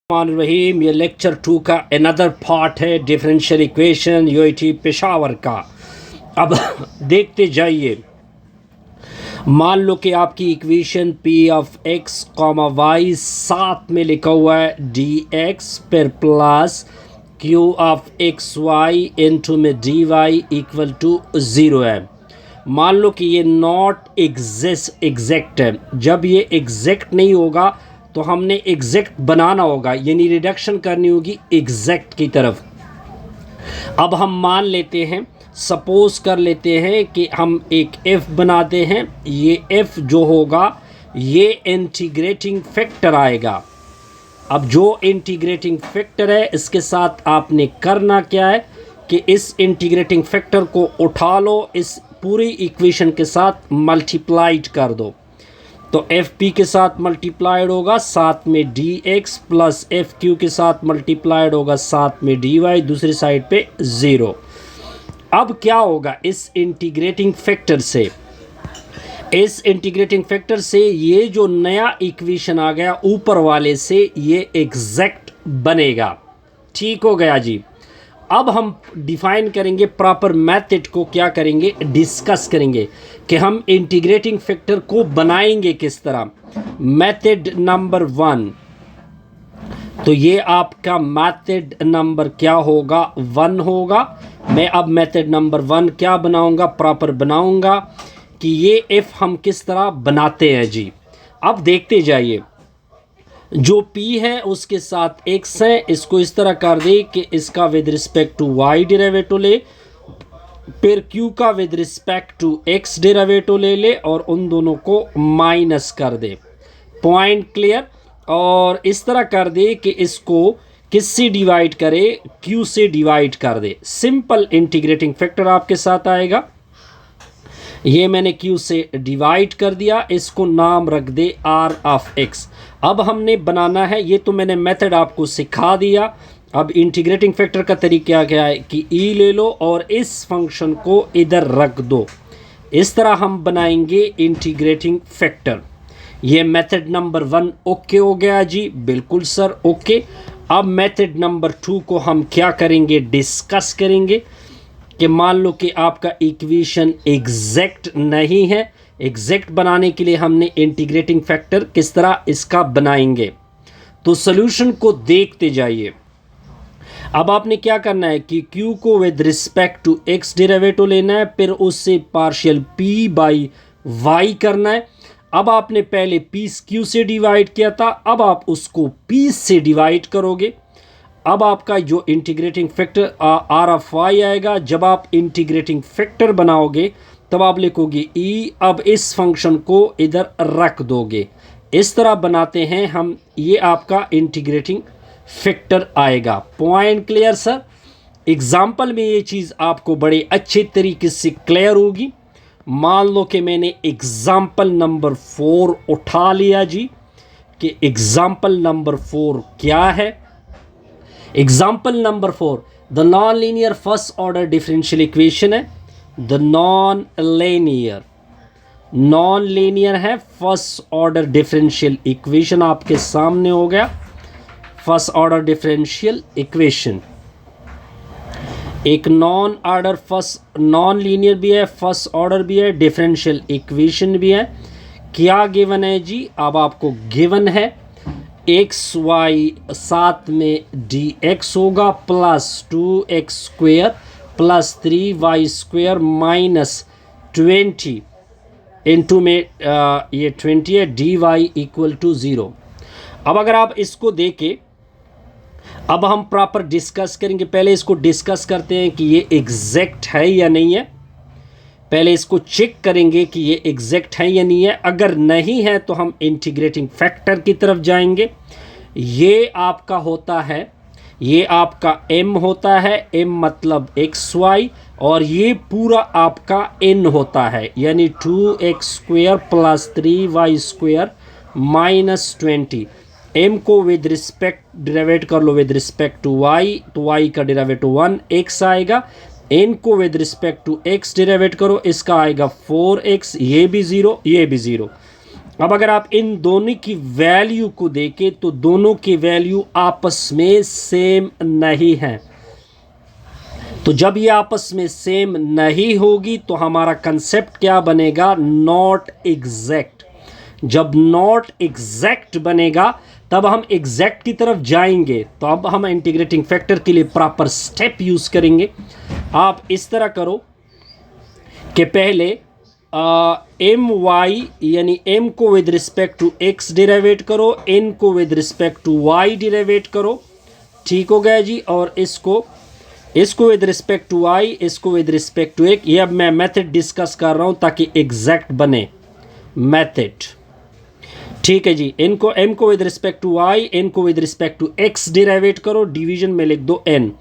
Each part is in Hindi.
रहीम, ये लेक्चर 2 का अनदर पार्ट है डिफरेंशियल इक्वेशन यूआईटी पेशावर का। अब देखते जाइए। मान लो कि आपकी equation p of x comma y साथ में लिखा हुआ है डी एक्स पर plus q of x y into में डी वाई इक्वल टू 0 है। मान लो कि ये नॉट एग्जैक्ट है। जब ये एग्जैक्ट नहीं होगा तो हमने एग्जैक्ट बनाना होगा, यानी रिडक्शन करनी होगी एग्जैक्ट की तरफ। अब हम मान लेते हैं, सपोज कर लेते हैं कि हम एक f बनाते हैं। ये f जो होगा ये इंटीग्रेटिंग फैक्टर आएगा। अब जो इंटीग्रेटिंग फैक्टर है इसके साथ आपने करना क्या है कि इस इंटीग्रेटिंग फैक्टर को उठा लो, इस पूरी इक्वेशन के साथ मल्टीप्लाइड कर दो। तो एफ पी के साथ मल्टीप्लाइड होगा, साथ में D x plus F Q के साथ मल्टीप्लाइड होगा, साथ में डी वाई, दूसरी साइड पे 0। अब क्या होगा इस इंटीग्रेटिंग फैक्टर से, इस इंटीग्रेटिंग फैक्टर से ये जो नया इक्वेशन आ गया ऊपर वाले से ये एग्जैक्ट बनेगा। ठीक हो गया जी। अब हम डिफाइन करेंगे प्रॉपर मेथड को, क्या करेंगे डिस्कस करेंगे कि हम इंटीग्रेटिंग फैक्टर को बनाएंगे किस तरह। मेथड नंबर 1, तो ये आपका मेथड नंबर क्या होगा 1 होगा। मैं अब मेथड नंबर 1 क्या बनाऊंगा, प्रॉपर बनाऊंगा कि ये एफ हम किस तरह बनाते हैं जी। अब देखते जाइए, जो p है उसके साथ x है, इसको इस तरह कर दे कि इसका with respect to y derivative ले, फिर q का with respect to x derivative ले ले और उन दोनों को माइनस कर दे। Point clear. और इस तरह कर दे कि इसको किससे डिवाइड करे, q से डिवाइड कर दे। सिंपल इंटीग्रेटिंग फैक्टर आपके साथ आएगा। ये मैंने q से डिवाइड कर दिया, इसको नाम रख दे r ऑफ x। अब हमने बनाना है, ये तो मैंने मेथड आपको सिखा दिया। अब इंटीग्रेटिंग फैक्टर का तरीका क्या है कि e ले लो और इस फंक्शन को इधर रख दो। इस तरह हम बनाएंगे इंटीग्रेटिंग फैक्टर। ये मेथड नंबर 1 ओके हो गया जी, बिल्कुल सर ओके। अब मेथड नंबर 2 को हम क्या करेंगे, डिस्कस करेंगे कि मान लो कि आपका इक्वेशन एग्जैक्ट नहीं है। एग्जैक्ट बनाने के लिए हमने इंटीग्रेटिंग फैक्टर किस तरह इसका बनाएंगे, तो सॉल्यूशन को देखते जाइए। अब आपने क्या करना है कि q को with respect to x derivative लेना है, फिर उससे पार्शियल p बाई y करना है। अब आपने पहले p q से डिवाइड किया था, अब आप उसको p से डिवाइड करोगे। अब आपका जो integrating factor r of y आएगा। जब आप इंटीग्रेटिंग फैक्टर बनाओगे तब आप लिखोगे e, अब इस फंक्शन को इधर रख दोगे। इस तरह बनाते हैं हम, ये आपका इंटीग्रेटिंग फैक्टर आएगा। Point clear sir. एग्जाम्पल में ये चीज़ आपको बड़े अच्छे तरीके से क्लियर होगी। मान लो कि मैंने एग्जाम्पल नंबर 4 उठा लिया जी, कि एग्जाम्पल नंबर 4 क्या है। Example number 4 the non linear first order differential equation है। द नॉन लीनियर है फर्स्ट ऑर्डर डिफरेंशियल इक्वेशन आपके सामने हो गया। फर्स्ट ऑर्डर डिफरेंशियल इक्वेशन एक नॉन लीनियर भी है, फर्स्ट ऑर्डर भी है, डिफरेंशियल इक्वेशन भी है। क्या गिवन है जी, अब आपको गिवन है एक्स वाई साथ में डी एक्स होगा plus 2x square plus 3y square minus 20 into में ये 20 है, डी वाई इक्वल टू 0। अब अगर आप इसको देखें, अब हम प्रॉपर डिस्कस करेंगे। पहले इसको डिस्कस करते हैं कि ये एग्जैक्ट है या नहीं है। पहले इसको चेक करेंगे कि ये एग्जैक्ट है या नहीं है। अगर नहीं है तो हम इंटीग्रेटिंग फैक्टर की तरफ जाएंगे। ये आपका होता है, ये आपका m होता है, m मतलब एक्स वाई, और ये पूरा आपका n होता है, यानी 2x square plus 3y square minus 20। m को विद रिस्पेक्ट डेरिवेट कर लो विद रिस्पेक्ट टू y, तो y का डेरिवेटिव 1x आएगा। n को with respect to x derivate करो, इसका आएगा 4x, ये भी 0, ये भी 0। अब अगर आप इन दोनों की वैल्यू को देखें तो दोनों की वैल्यू आपस में सेम नहीं है। तो जब ये आपस में सेम नहीं होगी तो हमारा कंसेप्ट क्या बनेगा? Not exact. जब नॉट एग्जैक्ट बनेगा तब हम एग्जैक्ट की तरफ जाएंगे। तो अब हम इंटीग्रेटिंग फैक्टर के लिए प्रॉपर स्टेप यूज करेंगे। आप इस तरह करो कि पहले एम वाई यानी एम को with respect to x derivate करो, एन को विद रिस्पेक्ट टू वाई डिराइवेट करो। ठीक हो गया जी। और इसको विद रिस्पेक्ट टू वाई, इसको विद रिस्पेक्ट टू एक्स। ये अब मैं मेथड डिस्कस कर रहा हूं ताकि एग्जैक्ट बने मेथड। ठीक है जी। इनको एम को with respect to y, n को with respect to x derivate करो, डिवीजन में लिख दो एन।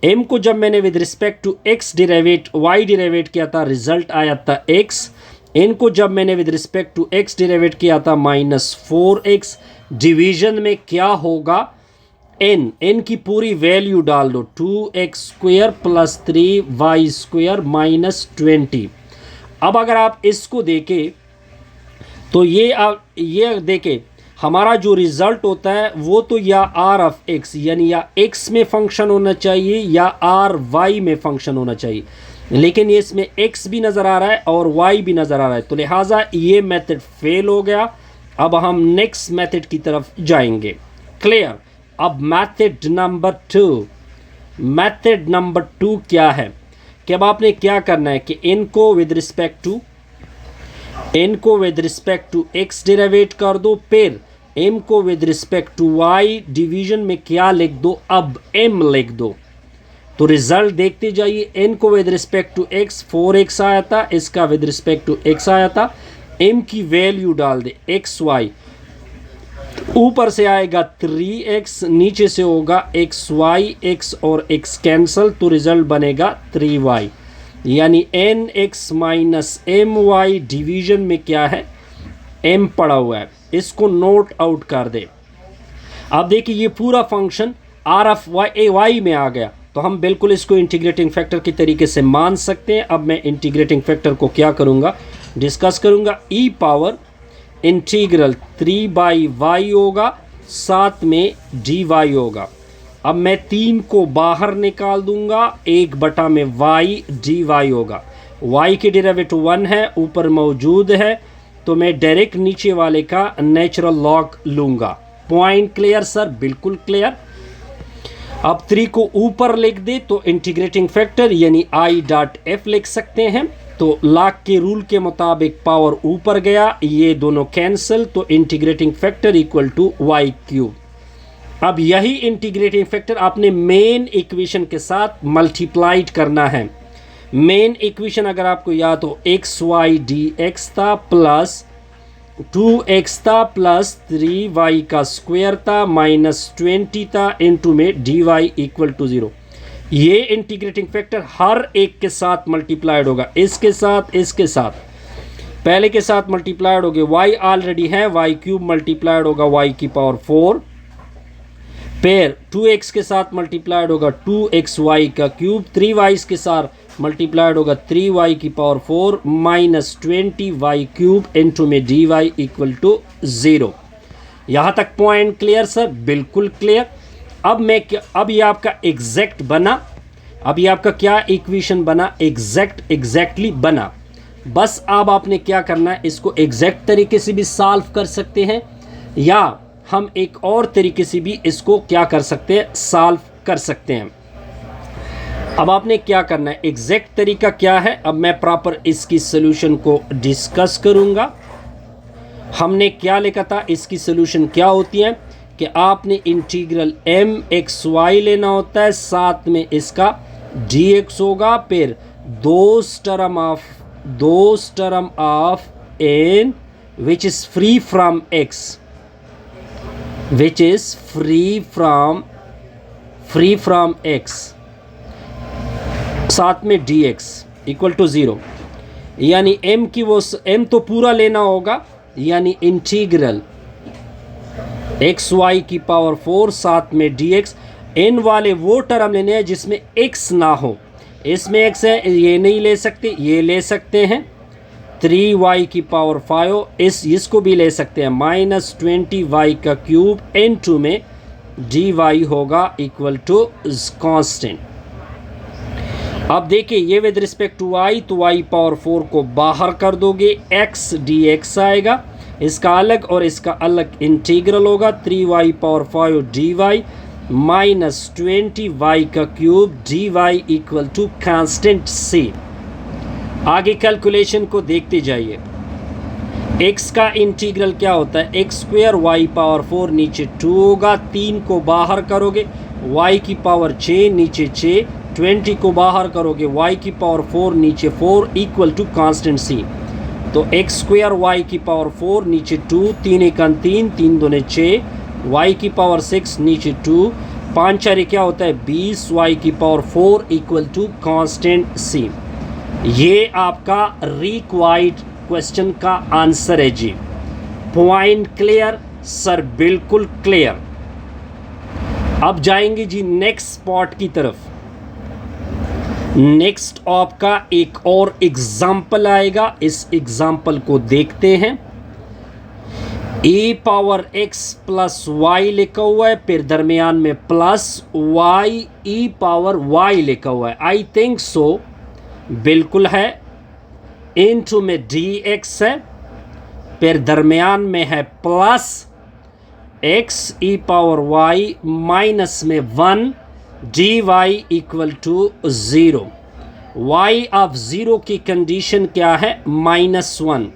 एम को जब मैंने with respect to x derivative y derivative किया था रिजल्ट आया था एक्स। एन को जब मैंने विद रिस्पेक्ट टू एक्स डिराइवेट किया था -4x। डिवीजन में क्या होगा? एन की पूरी वैल्यू डाल दो, 2x² + 3y² -20। अब अगर आप इसको देखें तो ये देखें हमारा जो रिजल्ट होता है वो तो या r(x) यानी या x में फंक्शन होना चाहिए या r(y) में फंक्शन होना चाहिए, लेकिन ये इसमें x भी नज़र आ रहा है और y भी नज़र आ रहा है, तो लिहाजा ये मेथड फेल हो गया। अब हम नेक्स्ट मेथड की तरफ जाएंगे। क्लियर? अब मेथड नंबर 2 क्या है कि अब आपने क्या करना है कि इनको with respect to x derivate कर दो, फिर m को with respect to y, division में क्या लिख दो? अब m लिख दो। तो रिजल्ट देखते जाइए। n को with respect to x 4x आया था, इसका विद रिस्पेक्ट टू x आया था। m की वैल्यू डाल दे xy, ऊपर से आएगा 3x, नीचे से होगा xy, x और x कैंसल, तो रिजल्ट बनेगा 3y यानी nx - my। डिवीजन में क्या है? m पड़ा हुआ है, इसको नोट आउट कर दे। अब देखिए ये पूरा फंक्शन r(y) में आ गया, तो हम बिल्कुल इसको इंटीग्रेटिंग फैक्टर के तरीके से मान सकते हैं। अब मैं इंटीग्रेटिंग फैक्टर को क्या करूँगा? डिस्कस करूँगा। e पावर इंटीग्रल 3/y होगा, साथ में dy होगा। अब मैं 3 को बाहर निकाल दूंगा, 1 में y dy होगा। y की डेरिवेटिव 1 है, ऊपर मौजूद है, तो मैं डायरेक्ट नीचे वाले का नेचुरल लॉग लूँगा। Point clear sir? बिल्कुल क्लियर। अब 3 को ऊपर लिख दे तो इंटीग्रेटिंग फैक्टर यानी I.F लिख सकते हैं। तो लॉग के रूल के मुताबिक पावर ऊपर गया, ये दोनों कैंसिल, तो integrating factor equal to y³। अब यही इंटीग्रेटिंग फैक्टर आपने मेन इक्वेशन के साथ मल्टीप्लाइड करना है। मेन इक्वेशन अगर आपको याद हो xy dx था प्लस 2x था प्लस 3y² था -20 था इनटू में dy = 0। ये इंटीग्रेटिंग फैक्टर हर एक के साथ मल्टीप्लाइड होगा, इसके साथ पहले के साथ मल्टीप्लाइड हो गए, y ऑलरेडी है, y³ मल्टीप्लाइड होगा y⁴, फिर 2x के साथ मल्टीप्लाइड होगा 2xy³, 3y के साथ मल्टीप्लाइड होगा 3y⁴ -20y³ इनटू में dy = 0। यहाँ तक पॉइंट क्लियर सर? बिल्कुल क्लियर। अब ये आपका एग्जैक्ट बना। अब ये आपका क्या इक्वेशन बना? एग्जैक्टली बना। बस अब आपने क्या करना है, इसको एग्जैक्ट तरीके से भी सॉल्व कर सकते हैं या हम एक और तरीके से भी इसको क्या कर सकते हैं? सॉल्व कर सकते हैं। अब आपने क्या करना है, एग्जैक्ट तरीका क्या है? अब मैं प्रॉपर इसकी सोल्यूशन को डिस्कस करूंगा। हमने क्या लिखा था, इसकी सोल्यूशन क्या होती है कि आपने इंटीग्रल mxy लेना होता है, साथ में इसका dx होगा, फिर those term of n which is free from x, साथ में dx = 0 यानी m तो पूरा लेना होगा, यानी इंटीग्रल xy⁴ साथ में dx। n वाले वो टर्म लेने हैं जिसमें x ना हो, इसमें x है, ये नहीं ले सकते, ये ले सकते हैं। 3y की पावर 5, इसको भी ले सकते हैं -20y का क्यूब n2 में dy होगा इक्वल टू कांस्टेंट। अब देखिए ये विद रिस्पेक्ट टू y, तो y पावर 4 को बाहर कर दोगे, x dx आएगा, इसका अलग और इसका अलग इंटीग्रल होगा 3y पावर 5 dy -20y का cube dy equal to constant c। आगे कैलकुलेशन को देखते जाइए। x का इंटीग्रल क्या होता है, x स्क्वायर y पावर 4 नीचे 2 होगा, 3 को बाहर करोगे y की पावर 6 नीचे 6, 20 को बाहर करोगे y की पावर 4 नीचे 4 इक्वल टू कांस्टेंट c। तो x स्क्वायर y की पावर 4 नीचे 2, 3 एकन 3, 3 दूने 6, y की पावर 6 नीचे 2, 5 4 क्या होता है 20, y की power 4 equal to constant c। ये आपका रिक्वायर्ड क्वेश्चन का आंसर है जी। Point clear sir? बिल्कुल क्लियर। अब जाएंगे जी नेक्स्ट स्पॉट की तरफ। नेक्स्ट आपका एक और एग्जाम्पल आएगा, इस एग्जाम्पल को देखते हैं। e power x plus y लिखा हुआ है, फिर दरमियान में plus y e power y लिखा हुआ है। आई थिंक सो, बिल्कुल है। इनटू में dx है, फिर दरमियान में है plus x e power y minus में 1 dy equal to 0। y of 0 की कंडीशन क्या है, -1।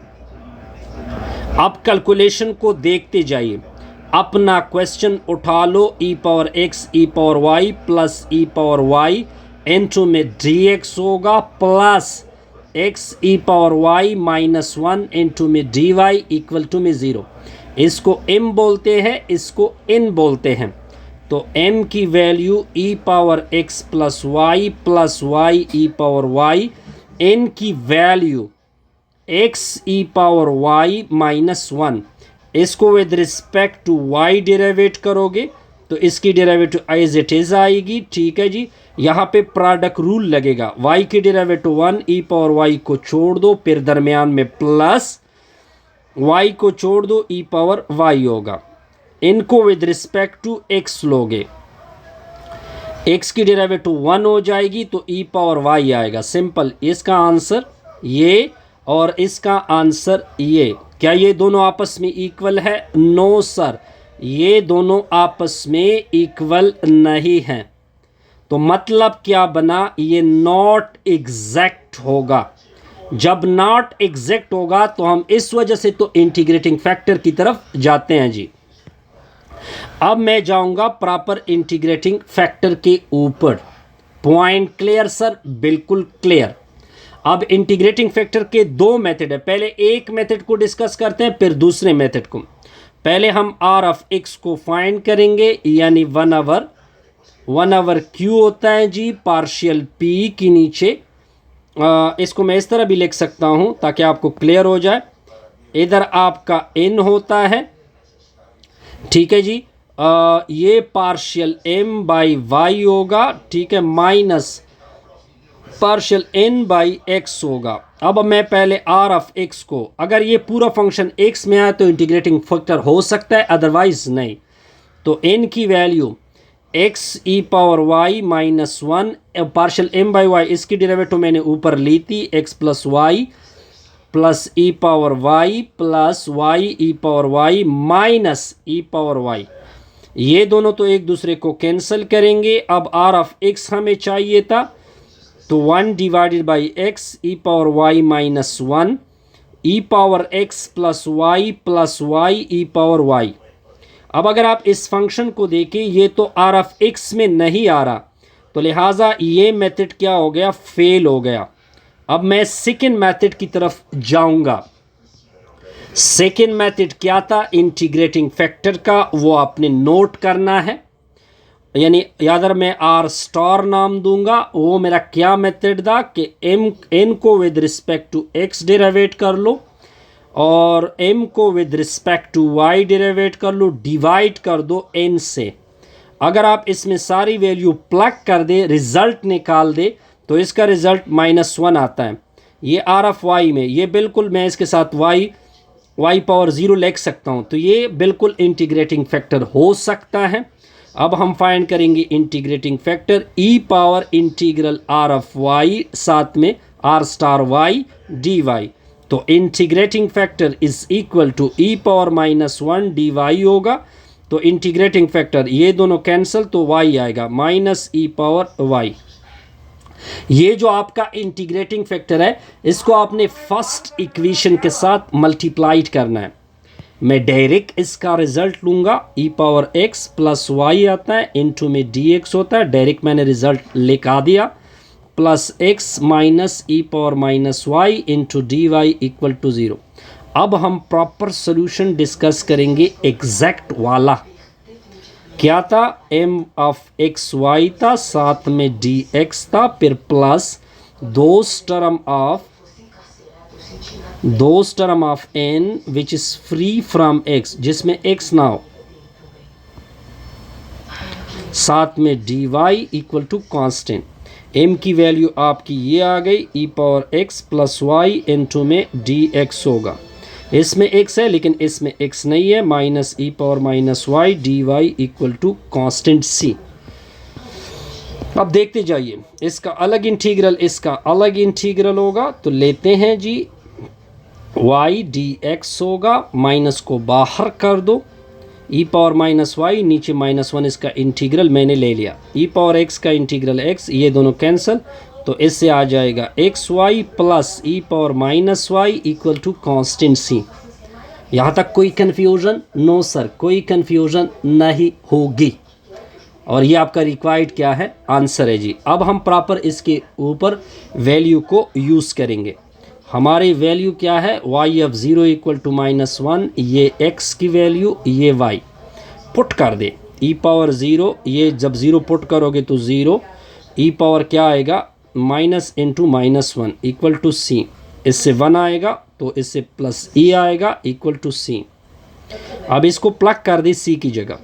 अब कैलकुलेशन को देखते जाइए। अपना क्वेश्चन उठा लो, e power x e power y plus e power y into में dx होगा plus x e power y minus 1 into में dy इक्वल टू में 0। इसको m बोलते हैं, इसको n बोलते हैं। तो m की value e power x plus y e power y, n की value x e power y minus 1। इसको with respect to y derivate करोगे तो इसकी डेरिवेटिव एज इट इज आएगी। ठीक है जी। यहाँ पे प्रोडक्ट रूल लगेगा, y की डेरिवेटिव 1 e पावर y को छोड़ दो, फिर दरमियान में प्लस y को छोड़ दो, e पावर y होगा। इनको विद रिस्पेक्ट टू x लोगे, x की डेरिवेटिव 1 हो जाएगी तो e पावर y आएगा। सिंपल। इसका आंसर ये और इसका आंसर ये। क्या ये दोनों आपस में इक्वल है? नो सर, ये दोनों आपस में इक्वल नहीं हैं। तो मतलब क्या बना, ये नॉट एग्जैक्ट होगा। जब नॉट एग्जैक्ट होगा तो हम इस वजह से तो इंटीग्रेटिंग फैक्टर की तरफ जाते हैं जी। अब मैं जाऊंगा प्रॉपर इंटीग्रेटिंग फैक्टर के ऊपर। Point clear sir? बिल्कुल क्लियर। अब इंटीग्रेटिंग फैक्टर के दो मेथड है। पहले एक मेथड को डिस्कस करते हैं, फिर दूसरे मेथड को। पहले हम r ऑफ x को फाइंड करेंगे, यानी 1 ओवर q होता है जी पार्शियल p की नीचे। इसको मैं इस तरह भी लिख सकता हूं ताकि आपको क्लियर हो जाए। इधर आपका n होता है, ठीक है जी। ये पार्शियल m बाई y होगा, ठीक है, minus partial n by x होगा। अब मैं पहले r ऑफ x को, अगर ये पूरा फंक्शन x में आए तो इंटीग्रेटिंग फैक्टर हो सकता है, अदरवाइज नहीं। तो n की value x e power y minus 1 partial m by y, इसकी डेरिवेटिव मैंने ऊपर ली थी, x plus y plus e power y plus y e power y minus e power y। ये दोनों तो एक दूसरे को कैंसिल करेंगे। अब r ऑफ x हमें चाहिए था, तो 1 divided by x e power y minus 1 e power x plus y e power y। अब अगर आप इस फंक्शन को देखें, ये तो r ऑफ x में नहीं आ रहा, तो लिहाजा ये मेथड क्या हो गया, फेल हो गया। अब मैं सेकेंड मेथड की तरफ जाऊंगा। सेकेंड मेथड क्या था इंटीग्रेटिंग फैक्टर का, वो आपने नोट करना है, यानी यादर मैं आर स्टार नाम दूंगा। वो मेरा क्या मेथड था कि n को with respect to x derivate कर लो और m को with respect to y derivate कर लो, डिवाइड कर दो n से। अगर आप इसमें सारी वैल्यू प्लग कर दे, रिजल्ट निकाल दे, तो इसका रिजल्ट -1 आता है। ये आर ऑफ वाई में ये बिल्कुल मैं इसके साथ वाई पावर 0 लिख सकता हूँ, तो ये बिल्कुल इंटीग्रेटिंग फैक्टर हो सकता है। अब हम फाइंड करेंगे integrating factor e power integral r of y साथ में r star y d y. तो integrating factor is equal to e power -1 d y होगा। तो इंटीग्रेटिंग फैक्टर ये दोनों कैंसिल, तो वाई आएगा माइनस ई पावर वाई। ये जो आपका इंटीग्रेटिंग फैक्टर है इसको आपने फर्स्ट इक्वेशन के साथ मल्टीप्लाइड करना है। मैं डायरेक्ट इसका रिजल्ट लूँगा, ई पावर x प्लस वाई आता है, इनटू में dx होता है, डायरेक्ट मैंने रिजल्ट लिखा दिया, plus x minus e power -y into d y equal to 0। अब हम प्रॉपर सोल्यूशन डिस्कस करेंगे एग्जैक्ट वाला। क्या था, m ऑफ एक्स वाई था, साथ में dx था, फिर plus those term of n which is free from x, जिसमें x ना हो, साथ में dy equal to constant. m की वैल्यू आपकी ये आ गई, e power x plus y into में dx होगा। इसमें x है लेकिन इसमें x नहीं है, minus e power -y dy equal to constant c। अब देखते जाइए, इसका अलग इंटीग्रल इसका अलग इंटीग्रल होगा, तो लेते हैं जी y dx होगा, माइनस को बाहर कर दो, e पावर -y नीचे -1 इसका इंटीग्रल मैंने ले लिया, e पावर x का इंटीग्रल x, ये दोनों कैंसिल, तो इससे आ जाएगा xy plus e power -y equal to constant c। यहाँ तक कोई कन्फ्यूज़न? नो सर, कोई कन्फ्यूज़न नहीं होगी। और ये आपका रिक्वायर्ड क्या है, आंसर है जी। अब हम प्रॉपर इसके ऊपर वैल्यू को यूज़ करेंगे। हमारी वैल्यू क्या है, y ऑफ 0 इक्वल टू -1, ये x की वैल्यू, ये y पुट कर दे, e पावर 0, ये जब 0 पुट करोगे तो 0, e पावर क्या आएगा minus into -1 equal to c, इससे 1 आएगा तो इससे प्लस e आएगा इक्वल टू c। अब इसको प्लग कर दे c की जगह,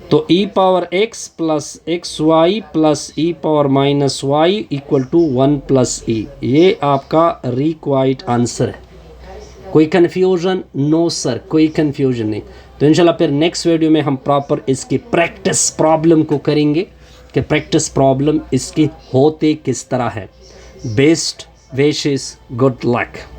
तो e power x plus xy plus e power -y equal to 1 plus e, ये आपका रिक्वायर्ड आंसर है। कोई कन्फ्यूजन? नो सर, कोई कन्फ्यूजन नहीं। तो इंशाल्लाह फिर नेक्स्ट वीडियो में हम प्रॉपर इसकी प्रैक्टिस प्रॉब्लम को करेंगे कि प्रैक्टिस प्रॉब्लम इसके होते किस तरह है। Best wishes, good luck.